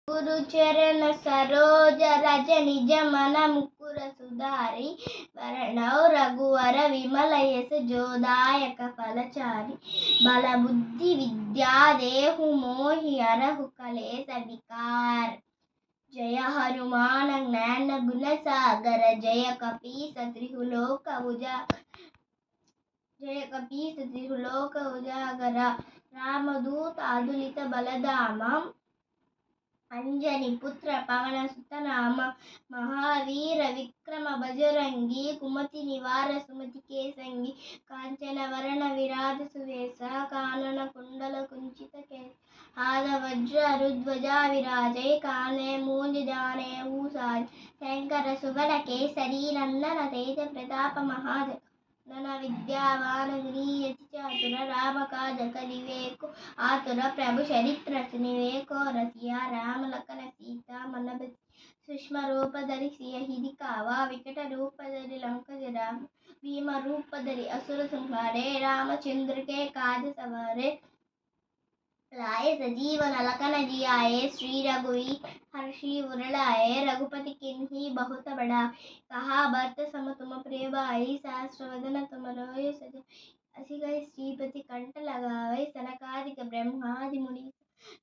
गुरुचरण सरोज रज निज मन मुकुर सुधारी वरणौ रघुवर विमल यस जोदायक फलचारी बल बुद्धि विद्या देहु मोहि हरहु कलेस विकार जय हनुमान ज्ञान गुण सागर जय कपीस त्रिहुलोक उजागर रामदूत अतुलित बलधामा अंजनी पुत्र पवन सुत नाम महावीर विक्रम बजरंगी कुमति निवार सुमति के संगी कांचन वरण विराज सुवेश कानन कुंडल कुंचित केश हाथ वज्र रुध्वजा विराजय काने मूंज जाने ऊसाज शंकर सुवन केसरी नंदन तेज प्रताप महाजन नन विद्यावान गुणीयति चातुर राम काज करिवेको आतुर प्रभु चरित्र सुनिवेको रसिया राम लखन सीता मन सूक्ष्म रूप धरि सियहि दिखावा विकट रूप धरि लंक जरा भीम रूप धरि असुर संहारे रामचंद्र के काज सवारे लाए सजीवन लखन जियाए श्री रघुवीर हर्षि उर लाए रघुपति किन्ही बहुत बड़ा कहा भरत सम तुम प्रिय भाई सहस्र वदन तुम रोय सजन असी गई श्रीपति कंठ लगावे सनकादिक ब्रह्मादि मुनि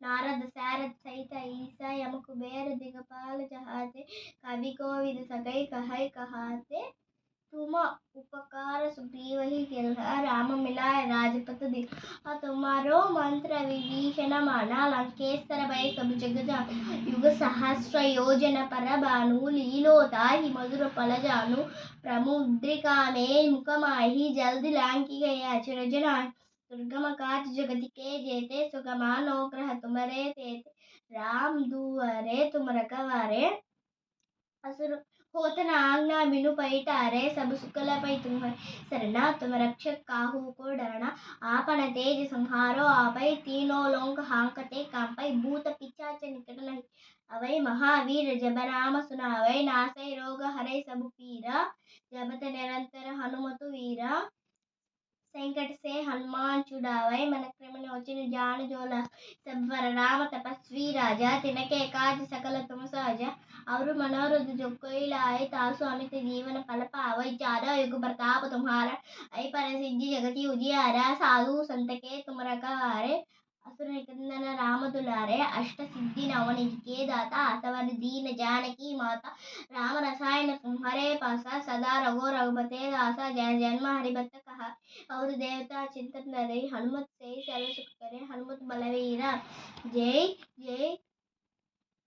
नारद सारद सहित ईसा यम कुबेर दिगपाल जहाते कवि कोविद सगई कहै कहाते तुम उपकार सुग्रीव ही केलहा राम मिलाय राजपथ दिखा तुम्हारो मंत्र विभीषण माना लंकेश्वर भय सब जग जान युग सहस्र योजन पर भानु लीलोता ही मधुर फल जानु प्रमुद्रिका में मुखमाही जल्द लांकी गया चिरजना दुर्गम काज जगति के जेते सुगमानो ग्रह तुमरे तेते राम दुआरे तुम रखवारे असुर होतन आज्ञा बिनु पैटारे सब सुकल पै तुम सरना तुम रक्षक काहू को डरना आपन तेज संहारो आपै तीनों लोक हांकते कांपै भूत पिचाच निकट नहीं अवै महावीर जब नाम सुनावै नासै रोग हरै सब पीरा जबत निरंतर हनुमतु वीरा संकट से हनुमान छुड़ावै मन क्रम नोचिन जान जोला सब वर राम तपस्वी राजा तिनके काज सकल तुम साजा और मनोरथ जो कोई लाए तासु अमित जीवन फल पावै चारों युग प्रताप तुम्हारा ऐ पर सिद्धि जगति उजियारा साधु संत के तुम रखवारे असुर निकंदन राम दुलारे अष्ट सिद्धि नवनिधि के दाता असवर दीन जानकी माता राम रसायन तुम्हारे पासा सदा रघो रघुपते दासा जय जन्म हरिभक्त कहा और देवता चिंतन करे हनुमत से सर्व सुख करे हनुमत बलवीरा जय जय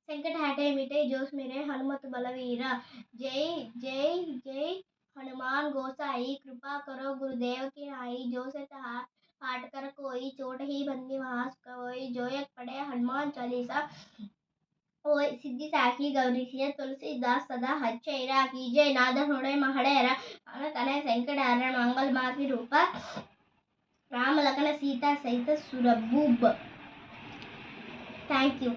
संकट हटे मिटे जोश मेरे हनुमत बलवीरा जय जय जय हनुमान गोसाई कृपा करो गुरुदेव की नाई जो से तहा पाठ कर कोई चोट ही बंदी महास कोई जो एक पढ़े हनुमान चालीसा ओय सिद्धि साखी गौरी सिय तुलसीदास सदा हच्चैरा की जय नाद हृदय महड़ेरा कने संकट हरण मंगल माकी रूपा राम लखन सीता सहित सुरभूप थैंक यू।